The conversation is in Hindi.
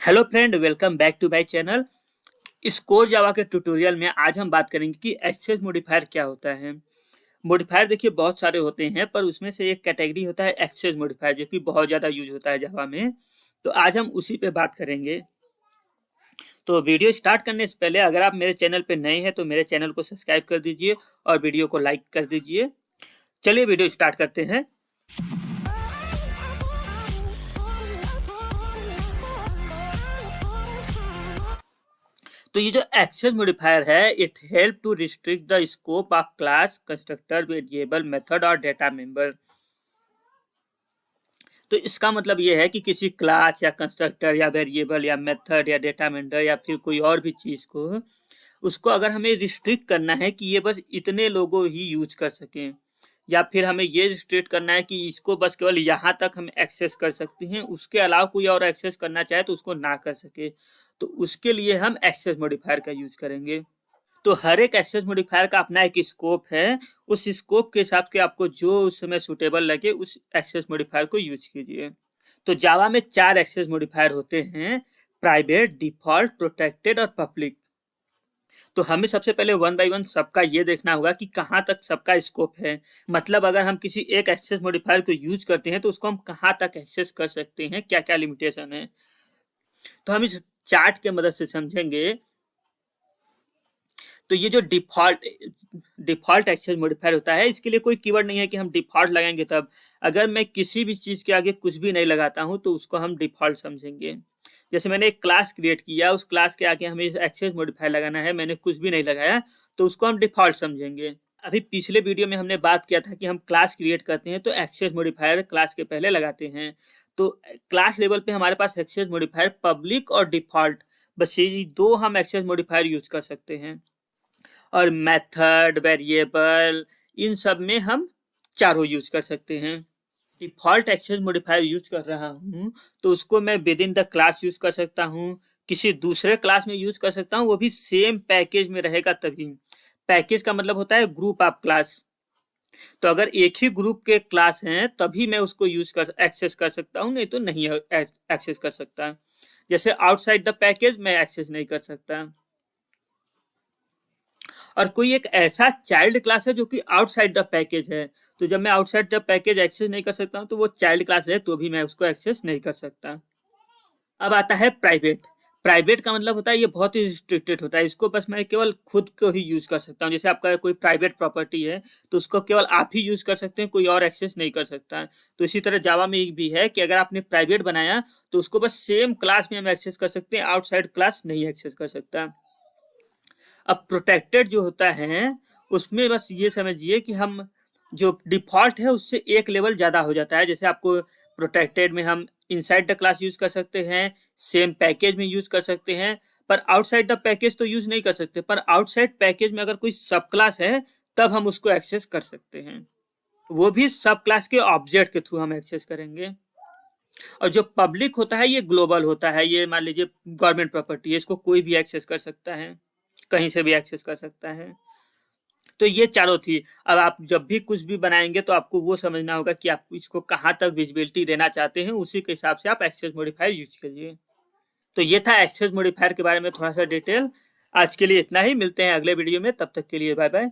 Hello friend, welcome back to my channel. इस कोर जावा के ट्यूटोरियल में आज हम बात करेंगे कि एक्सेस मॉडिफायर क्या होता है। मॉडिफायर देखिए बहुत सारे होते हैं, पर उसमें से एक कैटेगरी होता है एक्सेस मॉडिफायर, जो कि बहुत ज़्यादा यूज होता है जावा में। तो आज हम उसी पे बात करेंगे। तो वीडियो स्टार्ट करने से पहले अगर आप मेरे चैनल पे नए हैं तो मेरे चैनल को सब्सक्राइब कर दीजिए और वीडियो को लाइक कर दीजिए। चलिए वीडियो स्टार्ट करते हैं। तो ये जो एक्सेस मॉडिफायर है, it help to restrict the scope of class, constructor, variable, method और डेटा मेंबर। तो इसका मतलब ये है कि किसी क्लास या कंस्ट्रक्टर या वेरिएबल या मेथड या डेटा मेंबर या फिर कोई और भी चीज को उसको अगर हमें रिस्ट्रिक्ट करना है कि ये बस इतने लोगों ही यूज कर सकें, या फिर हमें ये रिस्ट्रिक्ट करना है कि इसको बस केवल यहाँ तक हम एक्सेस कर सकते हैं, उसके अलावा कोई और एक्सेस करना चाहे तो उसको ना कर सके, तो उसके लिए हम एक्सेस मॉडिफायर का यूज करेंगे। तो हर एक एक्सेस मॉडिफायर का अपना एक स्कोप है। उस स्कोप के हिसाब से आपको जो उस समय सुटेबल लगे उस एक्सेस मॉडिफायर को यूज कीजिए। तो जावा में 4 एक्सेस मॉडिफायर होते हैं: प्राइवेट, डिफॉल्ट, प्रोटेक्टेड और पब्लिक। तो हमें सबसे पहले वन बाय वन सबका ये देखना होगा कि कहाँ तक सबका स्कोप है। मतलब अगर हम किसी एक एक्सेस मॉडिफायर को यूज करते हैं तो उसको हम कहाँ तक एक्सेस कर सकते हैं, क्या क्या लिमिटेशन है। तो हम इस चार्ट के मदद से समझेंगे। तो ये जो डिफॉल्ट एक्सेस मॉडिफायर होता है, इसके लिए कोई कीवर्ड नहीं है कि हम डिफॉल्ट लगाएंगे तब। अगर मैं किसी भी चीज के आगे कुछ भी नहीं लगाता हूं तो उसको हम डिफॉल्ट समझेंगे। जैसे मैंने एक क्लास क्रिएट किया, उस क्लास के आगे हमें एक्सेस मॉडिफायर लगाना है, मैंने कुछ भी नहीं लगाया तो उसको हम डिफॉल्ट समझेंगे। अभी पिछले वीडियो में हमने बात किया था कि हम क्लास क्रिएट करते हैं तो एक्सेस मॉडिफायर क्लास के पहले लगाते हैं। तो क्लास लेवल पे हमारे पास एक्सेस मॉडिफायर पब्लिक और डिफॉल्ट, बस ये दो हम एक्सेस मॉडिफायर यूज कर सकते हैं। और मेथड, वेरिएबल, इन सब में हम चारों यूज कर सकते हैं। डिफॉल्ट एक्सेस मॉडिफायर यूज कर रहा हूँ तो उसको मैं with in the class use कर सकता हूँ, किसी दूसरे क्लास में यूज कर सकता हूँ, वो भी सेम पैकेज में रहेगा तभी। पैकेज का मतलब होता है ग्रुप ऑफ क्लास। तो अगर एक ही ग्रुप के क्लास हैं तभी मैं उसको एक्सेस कर सकता हूँ, नहीं तो नहीं एक्सेस कर सकता। जैसे आउटसाइड द पैकेज मैं एक्सेस नहीं कर सकता। और कोई एक ऐसा चाइल्ड क्लास है जो कि आउटसाइड द पैकेज है, तो जब मैं आउटसाइड द पैकेज एक्सेस नहीं कर सकता हूं तो वो चाइल्ड क्लास है तो भी मैं उसको एक्सेस नहीं कर सकता। अब आता है प्राइवेट। प्राइवेट का मतलब होता है ये बहुत ही रिस्ट्रिक्टेड होता है, इसको बस मैं केवल खुद को ही यूज कर सकता हूँ। जैसे आपका कोई प्राइवेट प्रॉपर्टी है तो उसको केवल आप ही यूज कर सकते हैं, कोई और एक्सेस नहीं कर सकता। तो इसी तरह जावा में एक भी है कि अगर आपने प्राइवेट बनाया तो उसको बस सेम क्लास में हम एक्सेस कर सकते हैं, आउटसाइड क्लास नहीं एक्सेस कर सकता। अब प्रोटेक्टेड जो होता है उसमें बस ये समझिए कि हम जो डिफॉल्ट है उससे एक लेवल ज़्यादा हो जाता है। जैसे आपको प्रोटेक्टेड में हम इनसाइड द क्लास यूज कर सकते हैं, सेम पैकेज में यूज कर सकते हैं, पर आउटसाइड द पैकेज तो यूज नहीं कर सकते। पर आउटसाइड पैकेज में अगर कोई सब क्लास है तब हम उसको एक्सेस कर सकते हैं, वो भी सब क्लास के ऑब्जेक्ट के थ्रू हम एक्सेस करेंगे। और जो पब्लिक होता है ये ग्लोबल होता है, ये मान लीजिए गवर्नमेंट प्रॉपर्टी है, इसको कोई भी एक्सेस कर सकता है, कहीं से भी एक्सेस कर सकता है। तो ये चारों थी। अब आप जब भी कुछ भी बनाएंगे तो आपको वो समझना होगा कि आप इसको कहाँ तक विजिबिलिटी देना चाहते हैं, उसी के हिसाब से आप एक्सेस मॉडिफायर यूज करिए। तो ये था एक्सेस मॉडिफायर के बारे में थोड़ा सा डिटेल। आज के लिए इतना ही, मिलते हैं अगले वीडियो में, तब तक के लिए बाय बाय।